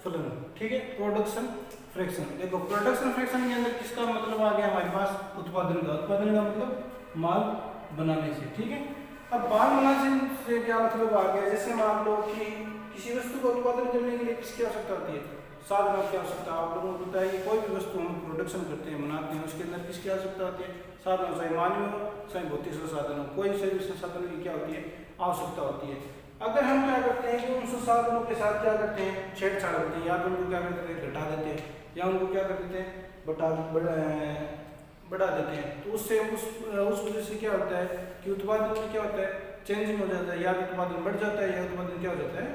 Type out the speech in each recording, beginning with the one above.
फलन। ठीक है, प्रोडक्शन फ्रैक्शन। देखो प्रोडक्शन फ्रैक्शन के अंदर किसका मतलब आ गया हमारे पास, उत्पादन का। उत्पादन का मतलब माल बनाने से। ठीक है, अब माल बनाने से क्या मतलब आ गया, जैसे मान लो कि किसी वस्तु का उत्पादन करने के लिए किसकी आवश्यकता होती है, साधनों की आवश्यकता। आप लोगों को बताया कि कोई भी वस्तु हम प्रोडक्शन करते हैं, बनाते हैं, उसके अंदर किसकी आवश्यकता होती है, साधनों, चाहे मानवीय हो चाहे भौतिक संसाधन हो, कोई से भी संसाधन की क्या होती है, आवश्यकता होती है। अगर हम क्या करते हैं कि उन संसाधनों के साथ क्या करते हैं, छेड़छाड़ करते हैं, या तो उनको क्या करते हैं, घटा देते हैं, या उनको क्या कर देते हैं, बढ़ा देते हैं, तो उससे उस वजह से क्या होता है कि उत्पादन में क्या होता है, चेंजिंग हो जाता है, या उत्पादन बढ़ जाता है या उत्पादन क्या हो जाता है,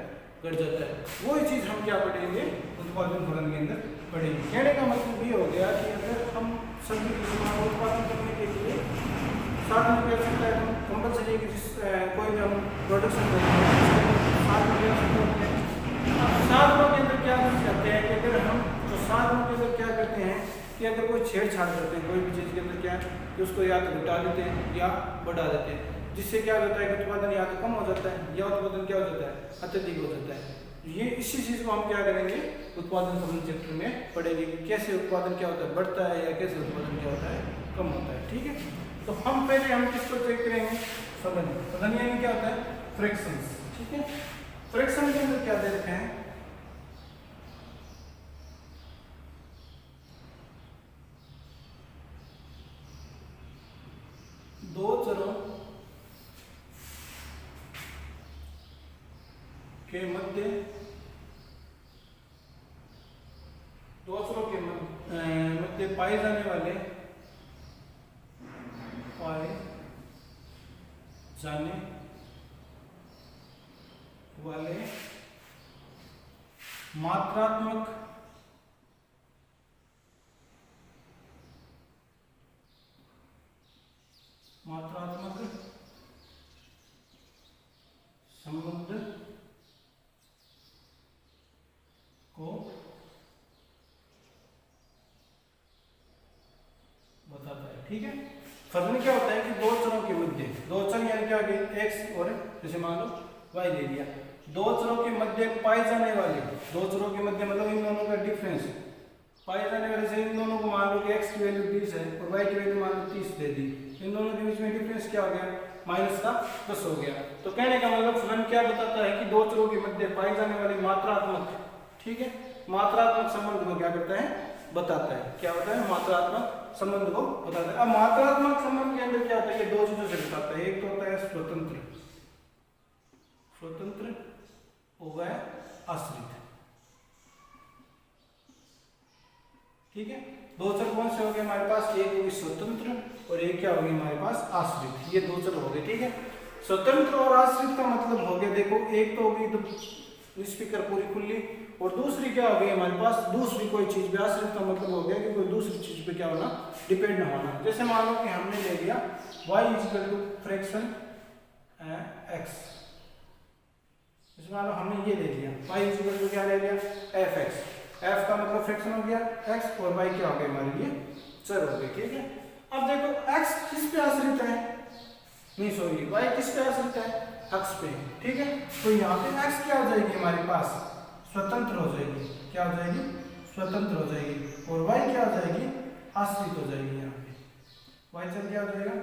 घट जाता है। वही चीज हम क्या पढ़ेंगे, उत्पादन फलन के अंदर पढ़ेंगे। कहने का मतलब ये हो गया कि अगर हम सभी उत्पादन करने के लिए साधन की आवश्यकता है, तो कंपलसरी कि जिस कोई भी हम प्रोडक्शन करते हैं साधन की आवश्यकता होती है। साधनों के अंदर क्या कर सकते हैं कि अगर हम तो साधनों के अंदर क्या करते हैं कि अगर कोई छेड़छाड़ करते हैं कोई भी चीज़ के अंदर, क्या है कि उसको या तो घटा देते हैं या बढ़ा देते हैं, जिससे क्या होता है कि उत्पादन या तो कम हो जाता है या उत्पादन क्या हो जाता है, अत्यधिक हो जाता है। ये इसी चीज़ को हम क्या करेंगे, उत्पादन फलन चैप्टर में पढ़ेंगे कि कैसे उत्पादन क्या होता है, बढ़ता है, या कैसे उत्पादन क्या होता है, कम होता है। ठीक है, तो हम पहले हम किसको चेक करेंगे, फलन। फलन यानी क्या होता है, फ्रैक्शंस। ठीक है, फ्रैक्शन के अंदर क्या दे रखे हैं, दो चरों के मध्य, दो चरों के मध्य पाए जाने वाले मात्रात्मक संबंध को बताता है। ठीक है, फलन क्या होता है कि दो चरों के मध्य, दो चर यानी क्या होगी, एक्स और जैसे मान लो वाई ले लिया, दो चरों के मध्य पाए जाने वाले, दो चरों के मध्य मतलब इन दोनों का डिफरेंस पाए जाने वाले से इन दोनों को मान लो कि एक्स की वैल्यू 20 है और वाई की वैल्यू मान लो 30 दे दी, इन दोनों के बीच में डिफरेंस क्या हो गया, माइनस का 10 हो गया। तो कहने का मतलब फलन क्या बताता है कि दो चरों के मध्य पाई जाने वाली मात्रात्मक, ठीक है, मात्रात्मक संबंध को क्या करता है, बताता है। क्या होता है, मात्रात्मक संबंध को बताता है। अब मात्रात्मक संबंध के अंदर क्या होता है, ये दो चीजों से बताता है। एक तो होता है स्वतंत्र, स्वतंत्र हो गया आश्रित। ठीक है, दो चर कौन से हो गए हमारे पास, एक होगी स्वतंत्र और एक क्या होगी हमारे पास आश्रित, ये दो चर हो गए। ठीक है, स्वतंत्र और आश्रित का मतलब हो गया, देखो एक तो होगी तो स्पीकर पूरी खुली, और दूसरी क्या हो गई हमारे पास, दूसरी कोई चीज पे। आश्रित का मतलब हो गया कि कोई दूसरी चीज पे क्या होना, डिपेंड ना होना। जैसे मान लो कि हमने ले लिया y equal to fraction x, मान लो हमने ये ले लिया y इक्वल टू क्या ले लिया, f(x), f का मतलब फ्रैक्शन हो गया x और y क्या हो गया हमारे लिए चर हो गए। ठीक है, अब देखो x किस पे आश्रित है, नहीं सॉरी y किस पे आश्रित है, x पे। ठीक है, तो यहाँ पे x क्या हो जाएगी हमारे पास, स्वतंत्र हो जाएगी। क्या हो जाएगी, स्वतंत्र हो जाएगी, और y क्या हो जाएगी, आश्रित हो जाएगी। यहाँ पे y चर क्या हो जाएगा,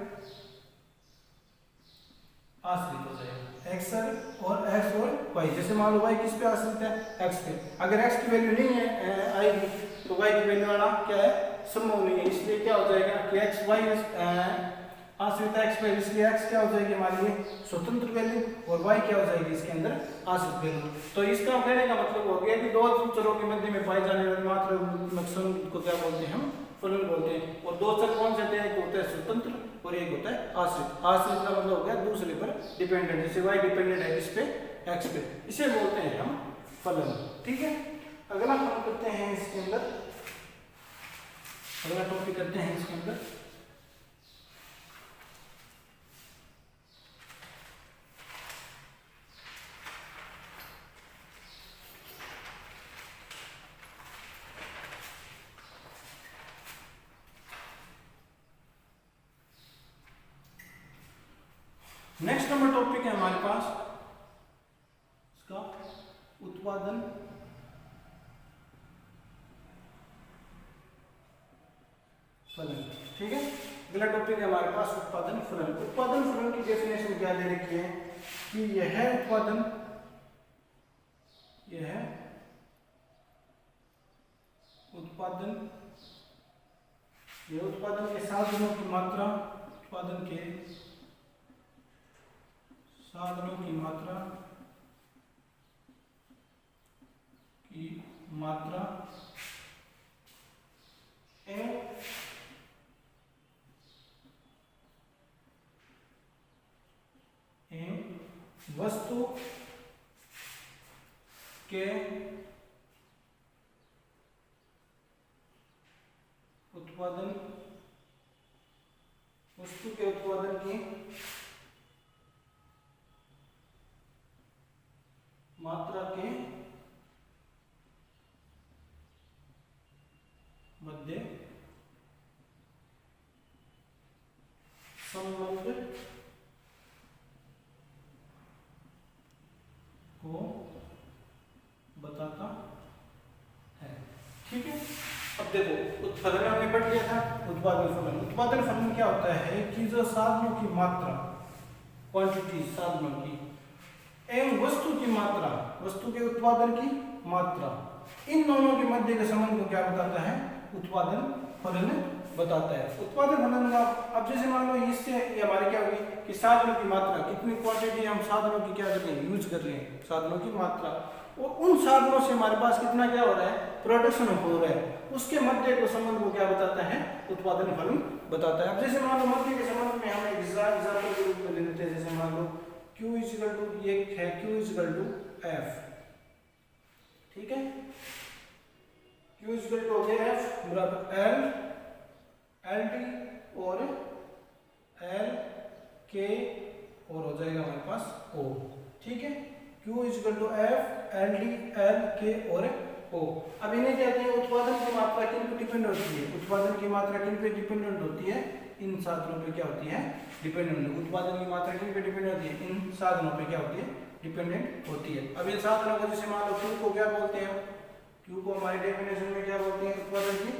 आश्रित हो जाएगा, x और x और y। जैसे मान लो y किस पे आश्रित है, x पे। अगर x की वैल्यू नहीं है आएगी तो y की वैल्यू आना क्या है, संभव नहीं है। इसलिए क्या हो जाएगा कि x y आश्रित है x पे, इसलिए x क्या हो जाएगी हमारे लिए स्वतंत्र वैल्यू और y क्या हो जाएगी इसके अंदर आश्रित वैल्यू। तो इसका कहने का मतलब हो गया कि दो चरों के मध्य में पाए जाने वाले मात्रात्मक संबंध को क्या बोलते हैं, हम फलन बोलते हैं। और दो चर कौन से होते हैं, एक होता है स्वतंत्र और एक होता है आश्रित। आश्रित का मतलब हो गया दूसरे पर डिपेंडेंट, जैसे y डिपेंडेंट है किस पे, x पे, इसे बोलते हैं हम फलन। ठीक है, अगला हम करते हैं इसके अंदर, अगला टॉपिक करते हैं इसके अंदर नेक्स्ट नंबर टॉपिक है हमारे पास इसका उत्पादन अगला टॉपिक है हमारे पास उत्पादन फलन। उत्पादन फलन की डेफिनेशन क्या दे रखी है कि यह उत्पादन के साधनों की मात्रा, उत्पादन के साधनों की मात्रा वस्तु के उत्पादन की मात्रा के मध्य संबंध को बताता है। ठीक है, अब देखो उत्पादन हमने पढ़ लिया था। उत्पादन फलन क्या होता है कि जो साधनों की मात्रा, क्वांटिटी साधनों की, एवं वस्तु की मात्रा, वस्तु के उत्पादन की मात्रा, इन दोनों के मध्य के संबंध को क्या बताता है? उत्पादन फलन बताता है। उत्पादन फलन का अब जैसे मान लो इससे ये हमारे क्या होगी कि साधनों की मात्रा, कितनी क्वांटिटी हम साधनों की क्या कर रहे हैं, यूज कर रहे हैं, साधनों की मात्रा, और उन साधनों से हमारे पास कितना क्या हो रहा है, प्रोडक्शन हो रहा है, उसके मध्य के संबंध को क्या बताता है? उत्पादन फलन बताता है। अब जैसे मान लो मध्य के संबंध में हम एग्जाम्पल के रूप में ले लेते हैं। जैसे मान लो Q इक्वल टू ये है, Q इक्वल टू F, ठीक है, Q इक्वल टू हो गया F बराबर L टी और L K और हो जाएगा हमारे पास O, ठीक है, Q equal to F L T L K और O। अब इन्हें कहते हैं उत्पादन की मात्रा किन पे डिपेंड होती है? उत्पादन की मात्रा किन पे डिपेंडेंट होती है? इन साधनों पे क्या होती है? डिपेंडेंट। उत्पादन की मात्रा किन पे डिपेंड होती है? इन साधनों पे क्या होती है? डिपेंडेंट होती है। अब इन साधनों को जैसे मान लो Q को क्या बोलते हैं? Q को हमारी डेफिनेशन में क्या बोलते हैं? उत्पादन की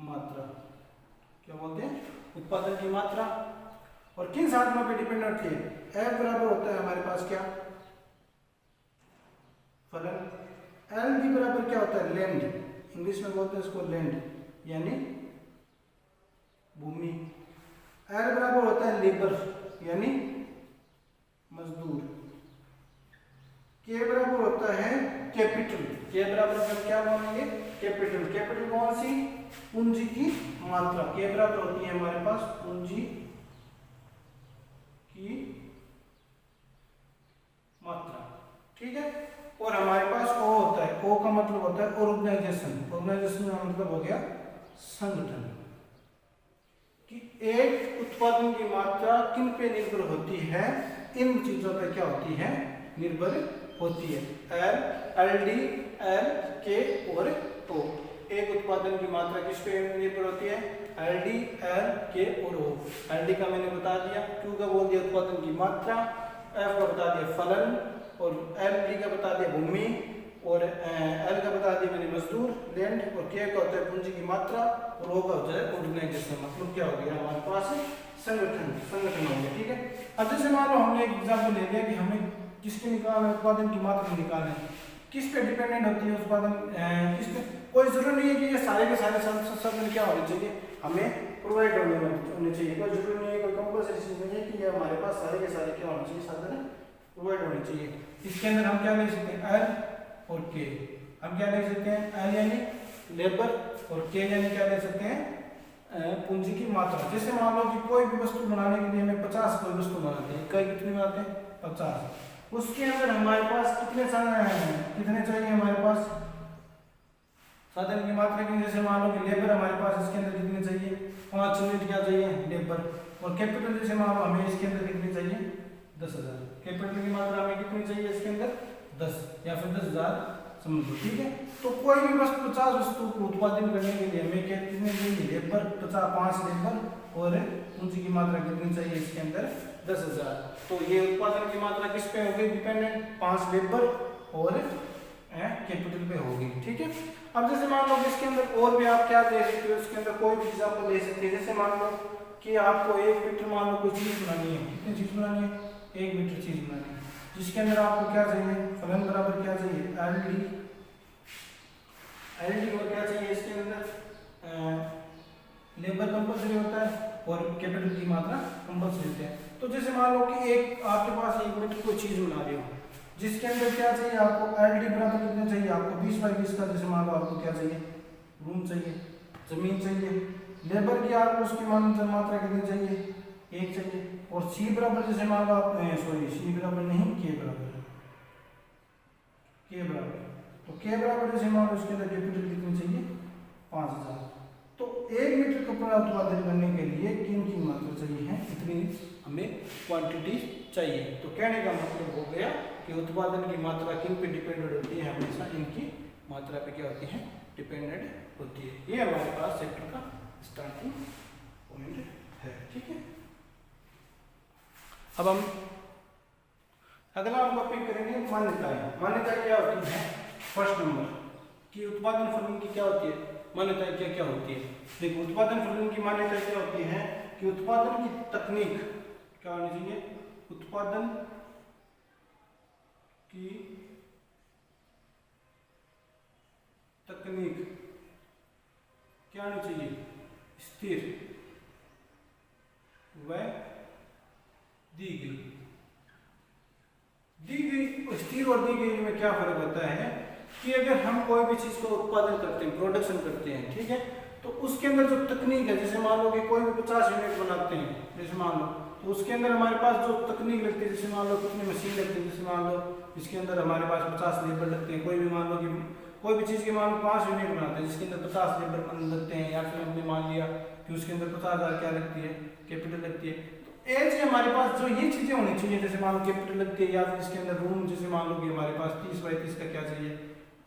मात्रा क्या बोलते हैं? उत्पादन की मात्रा। और किन साधनों पे डिपेंड होती है? F बराबर होता है हमारे पास क्या? फलन। L भी बराबर क्या होता है? लैंड, इंग्लिश में बोलते हैं इसको लैंड, यानी भूमि। L बराबर होता है लेबर, यानी मजदूर। K बराबर होता है कैपिटल। K बराबर हम क्या मानेंगे? कैपिटल। कैपिटल कौन सी? पूंजी की मात्रा। K बराबर होती है हमारे पास पूंजी की मात्रा, ठीक है। और हमारे पास O होता है, O का मतलब होता है ऑर्गेनाइजेशन। ऑर्गेनाइजेशन का मतलब हो गया संगठन। कि एक उत्पादन की मात्रा किन पे निर्भर होती है? इन चीजों पे क्या होती है? निर्भर होती है। L, LD, L, K और O। एक उत्पादन की मात्रा किस पे निर्भर होती है? LD, L, K और O। LD का मैंने बता दिया, Q का बोल दिया उत्पादन की मात्रा, F का बता दिया फलन, और LD का बता दिया भूमि, और L का बता दिया मैंने मजदूर, लैंड, और K का होता है पूंजी की मात्रा, और O का होता है ऑर्गेनाइजेशन। मतलब क्या हो गया हमारे पास? संगठन हो गया, ठीक है। अब जैसे मान लो हमने एक एग्जाम्पल ले लिया कि हमें किसके निकालना है? उत्पादन की मात्रा निकालना है। किस पे डिपेंडेंट होती है उत्पादन? किस पे? कोई जरूरी नहीं है कि ये सारे के सारे साधन क्या होने चाहिए, हमें प्रोवाइड होने चाहिए। कोई जरूरी नहीं है, कोई कंपल्सरी चीज नहीं है कि ये हमारे पास सारे के सारे क्या होने चाहिए, साधन प्रोवाइड होने चाहिए। इसके अंदर हम क्या ले सकते हैं? L और K। हम क्या ले सकते हैं? L यानी लेबर, और K यानी क्या ले सकते हैं? पूंजी की मात्रा। जैसे मान लो कि कोई भी वस्तु बनाने के लिए हमें 50 कोई वस्तु बनाते हैं, इकाई कितनी बनाते हैं? 50। उसके अंदर हमारे पास कितने चाहिए हमारे पास साधन की मात्रा की? जैसे मान लो कि लेबर हमारे पास इसके अंदर कितने चाहिए? 5 यूनिट क्या चाहिए? लेबर। और कैपिटल जैसे मान लो हमें इसके अंदर कितनी चाहिए? 10,000। कैपिटल की मात्रा हमें कितनी चाहिए इसके अंदर? 10 या फिर 10,000 समझ लो, ठीक है। तो कोई भी वस्तु 50 वस्तु को उत्पादन करने के लिए हमें कितने चाहिए? लेबर 5 लेबर, और पूंजी की मात्रा कितनी चाहिए इसके अंदर? 10,000। तो ये उत्पादन की मात्रा किस पे हो गई डिपेंडेंट? 5 लेबर और कैपिटल पे होगी। ठीक है, अब जैसे मान लो इसके अंदर और भी आप क्या दे सकते हो, इसके अंदर कोई भी एग्जाम्पल ले सकते हैं। जैसे मान लो कि आपको 1 मीटर मान लो कोई चीज बनानी है, कितनी चीज बनानी है, 1 मीटर चीज बनानी है, जिसके अंदर आपको क्या चाहिए, फलन बराबर क्या चाहिए, एल डी और क्या चाहिए इसके अंदर लेबर कंपल्सरी होता है और कैपिटल की मात्रा कंपल्सरी होती है। तो जैसे मान लो कि एक आपके पास 1 मीटर कोई चीज बना रहे हो, जिसके अंदर क्या चाहिए आपको, एल डी बराबर कितना चाहिए आपको 20 बाई 20 का। जैसे मान लो आपको क्या चाहिए, रूम चाहिए, जमीन चाहिए, लेबर की आपको उसकी मात्रा कितनी चाहिए, 1 चाहिए, और सी बराबर जैसे मान लो आप सी बराबर नहीं के बराबर, तो के बराबर जैसे मान लो उसके अंदर कैपिटल कितनी चाहिए 5000। तो 1 मीटर कपड़ा उत्पादन करने के लिए किन की मात्रा चाहिए है, इतनी हमें क्वांटिटी चाहिए। तो कहने का मतलब हो गया कि उत्पादन की मात्रा किन पे डिपेंडेंट होती है, हमेशा इनकी मात्रा पे क्या होती है, डिपेंडेंट होती है। ये हमारे पास चैप्टर का स्टार्टिंग पॉइंट है। ठीक है, अब हम अगला हम टॉपिक करेंगे मान्यताएं। मान्यताएं क्या होती है, फर्स्ट नंबर कि उत्पादन फलन की क्या होती है, मान्यताएं क्या क्या होती है। देखो उत्पादन फलन की मान्यताएं क्या होती है कि उत्पादन की तकनीक क्या होनी चाहिए, उत्पादन की तकनीक क्या होनी चाहिए, स्थिर व दी गई। स्थिर और दी गई में क्या फर्क होता है कि अगर हम कोई भी चीज को उत्पादन करते हैं, प्रोडक्शन करते हैं, ठीक है, तो उसके अंदर जो तकनीक है, जैसे मान लो कि कोई भी 50 यूनिट बनाते हैं, जैसे मान लो, तो उसके अंदर हमारे पास जो तकनीक लगती है, जैसे मान लो कितनी मशीन लगती है, जैसे मान लो इसके अंदर हमारे पास 50 लेबर लगते हैं। कोई भी मान लो कि कोई भी चीज़ के मान लो 5 यूनिट बनाते हैं, जिसके अंदर 50 लेबर लगते हैं, या फिर हमने मान लिया कि उसके अंदर 50,000 क्या लगती है, कैपिटल लगती है। तो एज हमारे पास जो ये चीज़ें होनी चाहिए, जैसे मान लो कैपिटल लगती है, या फिर इसके अंदर रूम, जैसे मान लो कि हमारे पास 30 बाई 30 का क्या चाहिए,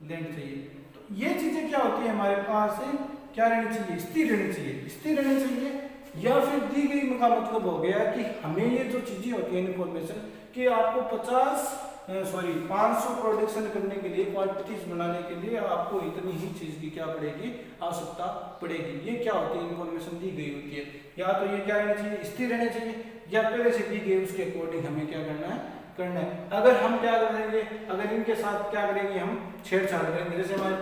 लैंड चाहिए। तो ये चीज़ें क्या होती है हमारे पास क्या रहनी चाहिए, स्थिर रहनी चाहिए, स्थिर रहनी चाहिए। या फिर दी गई का मतलब हो गया कि हमें ये जो चीज़ें होती हैं इन्फॉर्मेशन कि आपको 500 प्रोडक्शन करने के लिए, क्वांटिटीज बनाने के लिए आपको इतनी ही चीज़ की क्या पड़ेगी, आवश्यकता पड़ेगी। ये क्या होती है, इन्फॉर्मेशन दी गई होती है। या तो ये क्या रहना चाहिए, स्थिर रहना चाहिए, या पहले से दी गई उसके अकॉर्डिंग हमें क्या करना है। अगर हम क्या करेंगे, अगर इनके साथ क्या करेंगे, हम छेड़छाड़ करेंगे, जैसे हमारे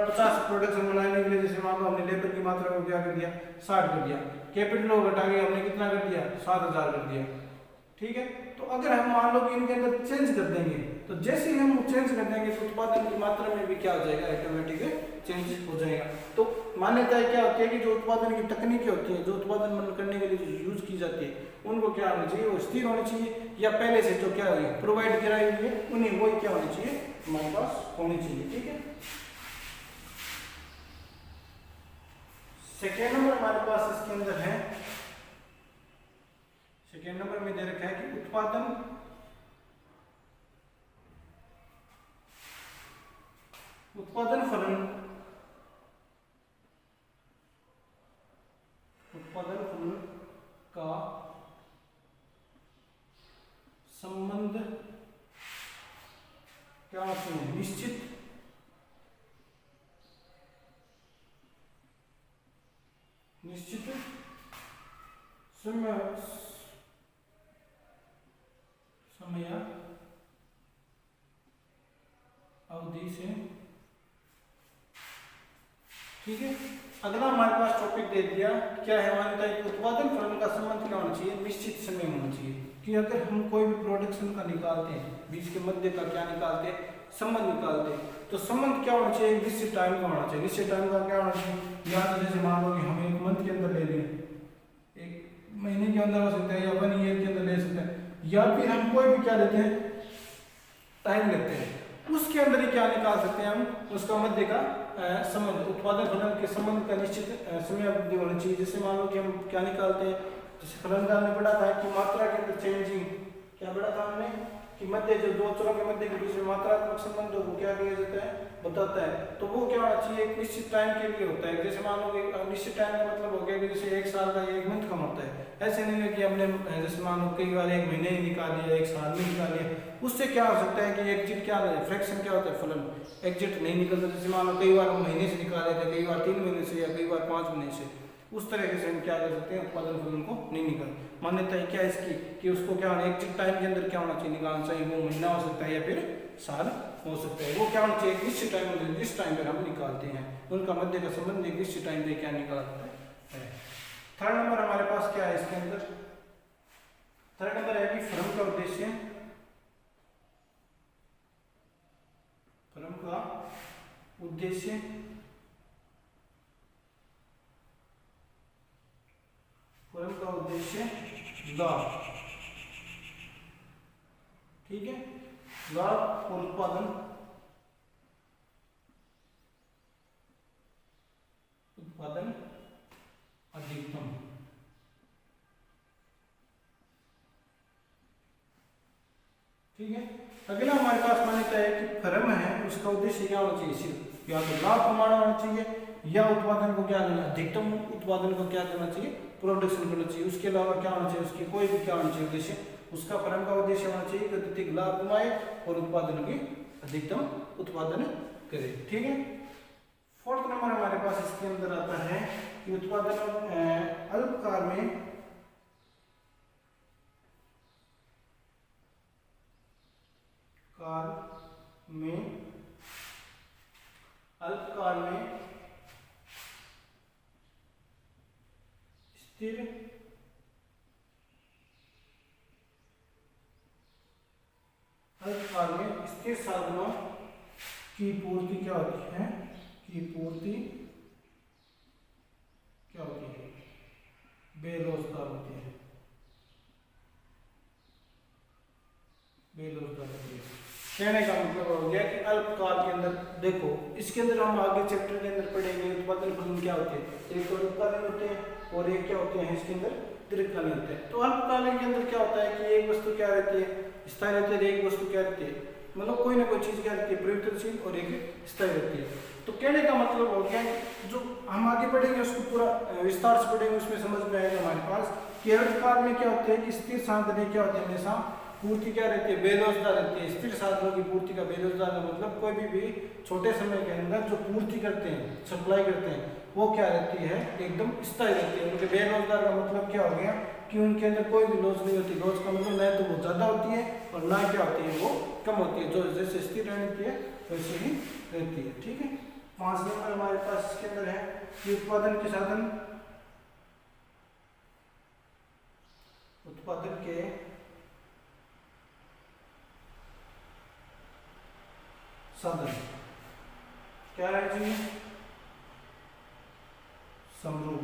50 प्रोडक्शन बनाने के लिए, जैसे मान लो हमने लेबर की मात्रा को क्या कर दिया, 60 कर दिया, कैपिटल को घटा के हमने कितना कर दिया, 7000 कर दिया। ठीक है, तो अगर हम मान लो कि इनके अंदर चेंज कर देंगे, तो जैसे ही हम चेंज कर देंगे तो उत्पादन की मात्रा में भी क्या हो जाएगा, ऑटोमेटिक चेंज हो जाएगा। तो मान्यताएं क्या होती है कि जो उत्पादन की तकनीकें होती हैं, जो उत्पादन करने के लिए यूज की जाती है, उनको क्या होनी चाहिए, वो स्थिर होनी चाहिए, या पहले से जो क्या है प्रोवाइड कराई हुई है उन्हें वही क्या होनी चाहिए, हमारे पास होनी चाहिए। ठीक है, सेकेंड नंबर हमारे पास इसके अंदर है, सेकेंड नंबर में दे रखा है कि उत्पादन फलन का संबंध क्या होते हैं, निश्चित समय अवधि से। ठीक है, अगला हमारे पास टॉपिक दे दिया, क्या है हमारे पास, उत्पादन फलन का संबंध क्या होना चाहिए, निश्चित समय होना चाहिए। कि अगर हम कोई भी प्रोडक्शन का निकालते हैं, बीच के मध्य का क्या निकालते हैं, संबंध निकालते हैं, तो संबंध क्या होना चाहिए, निश्चित टाइम का होना चाहिए। निश्चित टाइम का क्या होना चाहिए, या तो जैसे मान लो कि हम 1 मंथ के अंदर ले लें, 1 महीने के अंदर हो सकता है, या 1 ईयर के अंदर ले सकते हैं, या फिर हम कोई भी क्या लेते हैं, टाइम लेते हैं, उसके अंदर ही क्या निकाल सकते हैं हम, उसका मध्य का संबंध, उत्पादन फलन के संबंध का निश्चित समय अवधि होनी चाहिए। जैसे मान लो कि हम क्या निकालते हैं, जैसे फलन का हमने पढ़ा था कि मात्रा के अंदर चेंजिंग, क्या पढ़ा था हमने कि मध्य जो दो अक्षरों के मध्य के बीच में मात्रात्मक संबंध हो वो क्या किया जाता है, बताता है। तो वो क्या होना चाहिए, एक निश्चित टाइम के लिए होता है। जैसे मान लो कि निश्चित टाइम का मतलब हो गया कि जैसे एक साल का एक मंथ कम होता है, ऐसे नहीं है कि हमने जैसे मान लो कई बार एक महीने ही निकाल लिया, एक साल में निकाल लिया, उससे क्या हो सकता है कि एग्जिट क्या फ्रैक्शन क्या होता है, फलन एग्जिट नहीं निकलता। जैसे मान लो कई बार हम महीने से निकाल लेते हैं, कई बार 3 महीने से या कई बार 5 महीने से, उस तरीके से हम क्या कर सकते हैं, उत्पादन फलन को नहीं निकाल। मान्यता है क्या इसकी कि उसको क्या होना, एग्जिट टाइम के अंदर क्या होना चाहिए, निकालना चाहिए, वो महीना हो सकता है या फिर साल हो सकता है। वो क्या होना चाहिए, निश्चित टाइम में, जिस टाइम पर हम निकालते हैं उनका मध्य का संबंध एक निश्चित टाइम पे क्या निकालता है। थर्ड नंबर हमारे पास क्या है इसके अंदर, थर्ड नंबर है कि फर्म का उद्देश्य, फर्म का उद्देश्य, फर्म का उद्देश्य लाभ, ठीक है, लाभ और उत्पादन, उत्पादन अधिकतम, ठीक है। अगला हमारे पास मान्यता है कि फर्म है उसका उद्देश्य क्या होना चाहिए, सिर्फ या तो लाभ कमाना होना चाहिए या उत्पादन को क्या करना, अधिकतम उत्पादन को क्या करना चाहिए, प्रोडक्शन करना चाहिए। उसके अलावा क्या होना चाहिए, उसकी कोई भी क्या होना चाहिए उद्देश्य, उसका फर्म का उद्देश्य होना चाहिए कि अधिक लाभ कमाए और उत्पादन की अधिकतम उत्पादन करे, ठीक है। फोर्थ नंबर हमारे पास इसके अंदर आता है कि उत्पादन अल्पकाल में, अल्पकाल में स्थिर अल्पकाल में स्थिर साधनों की पूर्ति क्या होती है, की पूर्ति क्या होती है, बेरोजगार होती है, बेरोजगार होती है। कहने का मतलब हो गया कि अल्पकाल के अंदर देखो, इसके अंदर हम आगे चैप्टर के अंदर पढ़ेंगे उत्पादन फलन क्या होते हैं, एक तो अल्पकालीन होते हैं और एक क्या होते हैं इसके अंदर दीर्घकालीन होते हैं। तो अल्पकालीन के अंदर क्या होता है कि एक वस्तु क्या रहती है, स्थायी रहती है, एक वस्तु क्या रहती है, मतलब कोई ना कोई चीज क्या रहती है, परिवर्तनशील और एक स्थायी रहती है। तो कहने का मतलब हो गया जो हम आगे पढ़ेंगे उसको पूरा विस्तार से पढ़ेंगे, उसमें समझ में आएगा हमारे पास कि अल्पकाल में क्या होता है कि स्थिर साधन क्या होते हैं, हमेशा पूर्ति क्या रहती है, बेरोजगार रहती है। स्थिर साधनों की पूर्ति का बेरोजगार का मतलब कोई भी छोटे समय के अंदर जो पूर्ति करते हैं, सप्लाई करते हैं, वो क्या रहती है, एकदम स्थायी रहती है। उनके बेरोजगार का मतलब क्या हो गया कि उनके अंदर कोई भी लॉस नहीं होती। लॉस का मतलब न तो वो ज्यादा होती है और ना क्या होती है, वो कम होती है। जो जैसे स्थिर रहती है वैसे ही रहती है, ठीक है। 5 नंबर हमारे पास इसके अंदर है कि उत्पादन के साधन, उत्पादन के साधन क्या है जी, समरूप।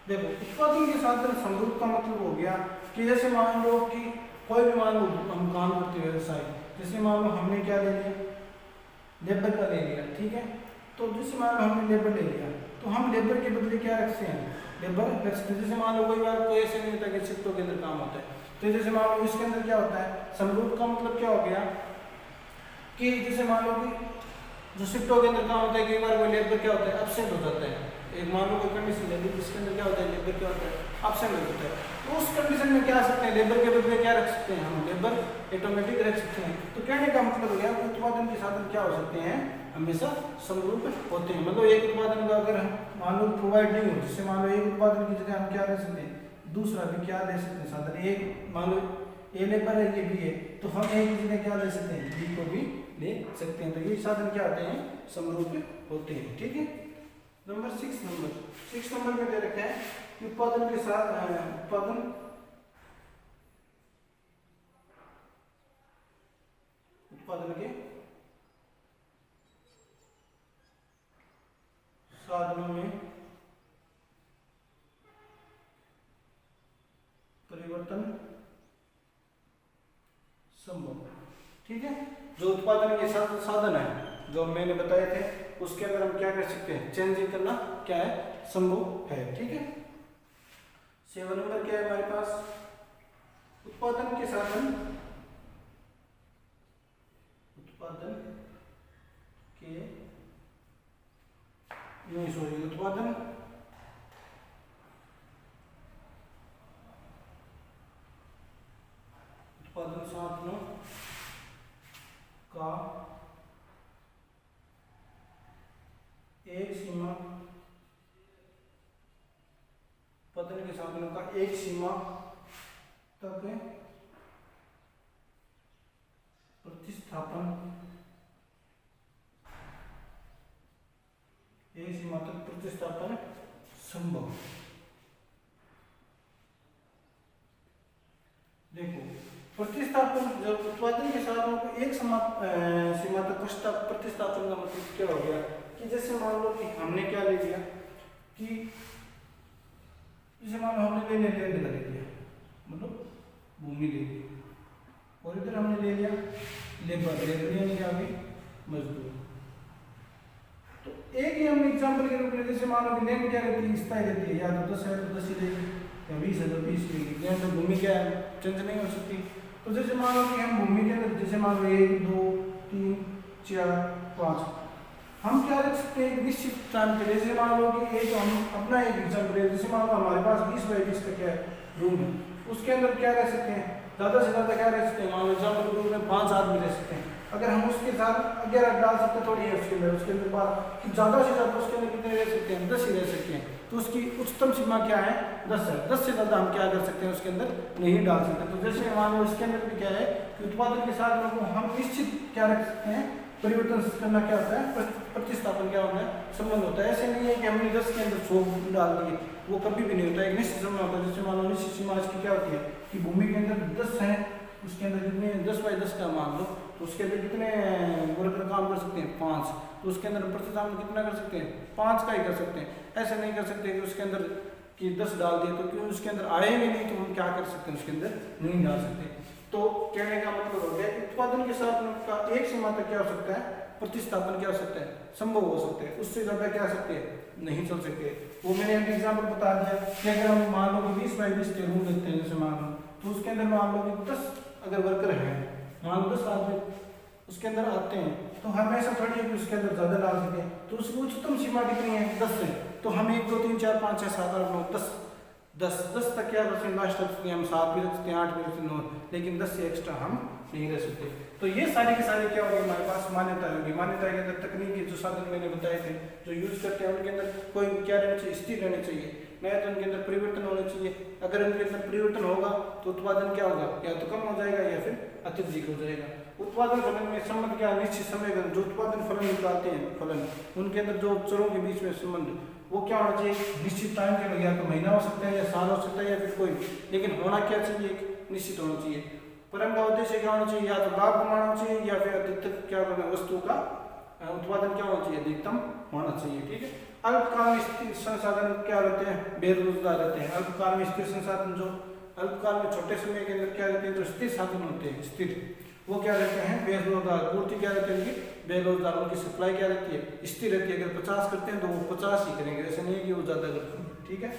देखो उत्पादन के साधन समरूप का मतलब हो गया कि जैसे मान लो कि कोई भी मान लो हम काम करते हैं व्यवसाय, जैसे मान लो हमने क्या ले लिया, लेबर का ले लिया, ठीक है। तो जैसे मान लो हमने लेबर ले लिया तो हम लेबर के बदले क्या रखते हैं, लेबर रख सकते हैं। जैसे मान लो कोई बार कोई ऐसे नहीं होता कि शिफ्टों के अंदर काम होता है, तो जैसे मान लो इसके अंदर क्या होता है, समरूप का मतलब क्या हो गया कि जैसे मान लो कि जो शिफ्टों के अंदर काम होता है, कई बार कोई लेबर क्या होता है, एब्सेंट हो जाता है। एक मान लो कोई कंडीशन है जिसके अंदर क्या होता है, लेबर क्या होता है, एब्सेंट हो जाता है। तो उस कंडीशन में क्या सकते हैं, लेबर के बदले क्या रख सकते हैं, हम लेबर ऑटोमेटिक रख सकते हैं। तो कहने का मतलब हो गया उत्पादन के साधन क्या हो सकते हैं, हमेशा समरूप होते हैं। मतलब एक उत्पादन का अगर मान लो प्रोवाइड नहीं हो, जैसे मान लो एक उत्पादन की जगह हम क्या ले सकते हैं, दूसरा भी क्या ले सकते हैं साधन। एक मान लो ए लेबर है, ये भी है, तो हम एक की जगह क्या ले सकते हैं, बी को भी ले सकते हैं। तो ये साधन क्या होते हैं, समरूप होते हैं, ठीक है। नंबर 6 नंबर में दे रखे हैं कि उत्पादन के साथ उत्पादन के साधनों में परिवर्तन संभव, ठीक है। जो उत्पादन के साधन है जो मैंने बताए थे उसके अंदर हम क्या कर सकते हैं, चेंजिंग करना क्या है, संभव है, ठीक है। 7 नंबर क्या है हमारे पास, उत्पादन के साधन उत्पादन के नहीं सॉरी उत्पादन साधनों का एक सीमा उत्पादन के साधनों का एक सीमा तक प्रतिस्थापन संभव। देखो प्रतिस्थापन जब उत्पादन के साधनों को एक सीमा तक प्रतिस्थापन का मतलब क्या हो गया कि जैसे मान लो कि हमने क्या ले लिया कि जैसे मान लो हमने ले लिया लैंड का ले लिया मतलब भूमि ले ली और इधर हमने ले लिया लेबर यानी क्या भी मजदूर। तो एक ही हम एग्जांपल के रूप में जैसे मान लो कि लैंड क्या रहती है स्थायी रहती है या तो 10 है तो 10 ही लेगी या 20 है तो 20 लेगी। लैंड तो भूमि क्या है चेंज नहीं हो सकती। तो जैसे मान लो कि हम भूमि के अंदर जैसे मान लो 1 2 3 4 5 हम क्या रख सकते हैं एक निश्चित टाइम के लिए। जैसे मान लो कि एक हम अपना एक एग्जांपल है जैसे मान लो हमारे पास 20 बाई 20 का क्या है रूम है उसके अंदर क्या रह सकते हैं ज़्यादा से ज़्यादा क्या रह सकते हैं मान लो एग्जांपल के रूम में 5 आदमी रह सकते हैं। अगर हम उसके साथ 11 डाल सकते थोड़ी है उसके अंदर बात कि ज़्यादा से ज़्यादा उसके अंदर कितने रह सकते हैं 10 ही रह सकते हैं। तो उसकी उच्चतम सीमा क्या है 10 है। 10 से ज़्यादा हम क्या कर सकते हैं उसके अंदर नहीं डाल सकते। तो जैसे मान लो इसके अंदर भी क्या है कि उत्पादन के साथ हम निश्चित क्या रख सकते हैं परिवर्तन करना क्या होता है प्रतिस्थापन क्या होता है संबंध होता है। ऐसे नहीं है कि हमने 10 के अंदर 100 डाल दिए वो कभी भी नहीं होता है। एक निश्चित समय होता है जैसे मान लो निश्चित सीमा इसकी क्या होती है कि भूमि के अंदर 10 है उसके अंदर कितने 10 बाई 10 का मान लो तो उसके अंदर कितने वर्कर काम कर सकते हैं 5। तो उसके अंदर प्रतिस्थापन कितना कर सकते हैं 5 का ही कर सकते हैं। ऐसे नहीं कर सकते कि उसके अंदर कि 10 डाल दिए तो क्यों उसके अंदर आएंगे नहीं तो हम क्या कर सकते हैं उसके अंदर नहीं डाल सकते। तो कहने का मतलब हो गया उत्पादन के साथ का एक सीमा तक क्या हो सकता है प्रतिस्थापन क्या हो सकता है संभव हो सकते हैं। उससे ज़्यादा क्या सकते हैं नहीं चल सकते। वो मैंने एक एग्जाम्पल बता दिया कि अगर हम मान लो कि 20 बाई 20 के रूम लेते हैं जैसे मान लो तो उसके अंदर मान लो कि 10 अगर वर्कर हैं मान लो 10 आदमी उसके अंदर आते हैं तो हम ऐसा थोड़ी है कि उसके अंदर ज़्यादा डाल सकें। तो उसकी उच्चतम सीमा कितनी है 10 है। तो हम 1 2 3 4 5 6 7 8 9 10 तक क्या रख सकते हैं लास्ट रख सकते हैं हम 7 भी रख सकते हैं 8 भी रख सकते हैं 9 लेकिन 10 से एक्स्ट्रा हम नहीं रह सकते। तो ये सारे के सारे क्या होगी हमारे पास मान्यता होगी। मान्यता के अंदर तकनीकी जो साधन मैंने बताए थे जो यूज करते हैं उनके अंदर कोई क्या रहना चाहिए स्थिर रहने चाहिए नहीं तो उनके अंदर परिवर्तन होना चाहिए। अगर उनके अंदर परिवर्तन होगा तो उत्पादन क्या होगा या तो कम हो जाएगा या फिर अत्यधिक हो जाएगा। उत्पादन फलन में संबंध क्या निश्चित समय जो उत्पादन फलन निकालते हैं फलन उनके अंदर जो चरों के बीच में संबंध वो क्या होना चाहिए निश्चित टाइम के लिए या तो महीना हो सकता है या साल हो सकता है या फिर कोई लेकिन होना क्या चाहिए एक निश्चित होना चाहिए। परम का उद्देश्य क्या होना चाहिए या तो लाभ कमाना होना चाहिए या फिर अधिकतम क्या करना वस्तु का उत्पादन क्या होना चाहिए अधिकतम होना चाहिए। ठीक है। अल्पकाल में स्थिर संसाधन क्या रहते हैं बेरोजगार रहते हैं। अल्पकाल में स्थिर संसाधन जो अल्पकाल में छोटे समय के अंदर क्या रहते हैं जो स्थिर साधन होते हैं स्थिर वो क्या रहते हैं बेरोजगार। पूर्ति क्या रहती है उनकी बेरोजगार उनकी सप्लाई क्या रहती है स्थिर रहती है। अगर 50 करते हैं तो वो 50 ही करेंगे ऐसे नहीं कि वो ज़्यादा करते हैं। ठीक है।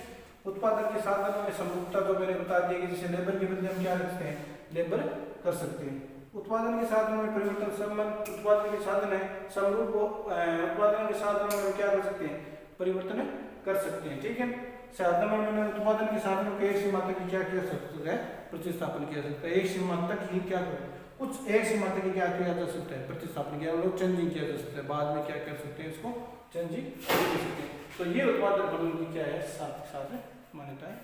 उत्पादन के साधनों में समरूपता जो मैंने बता दिया कि जैसे लेबर के बदले हम क्या रखते हैं लेबर कर सकते हैं। उत्पादन के साधनों में परिवर्तन संबंध उत्पादन के साधन है समरूप उत्पादन के साधनों में क्या कर सकते हैं परिवर्तन कर सकते हैं। ठीक है। साधनों में मैंने उत्पादन के साधनों के एक सीमा तक क्या किया सकता है प्रतिस्थापन किया सकता है। एक सीमा तक ही क्या करें कुछ एक सीमा तक क्या किया जा सकता है प्रतिस्थापन किया लोग चेंजिंग किया जा सकता है बाद में क्या कर सकते हैं इसको चेंजिंग कर सकते हैं। तो ये उत्पादन फलन की क्या है साथ मान्यता है।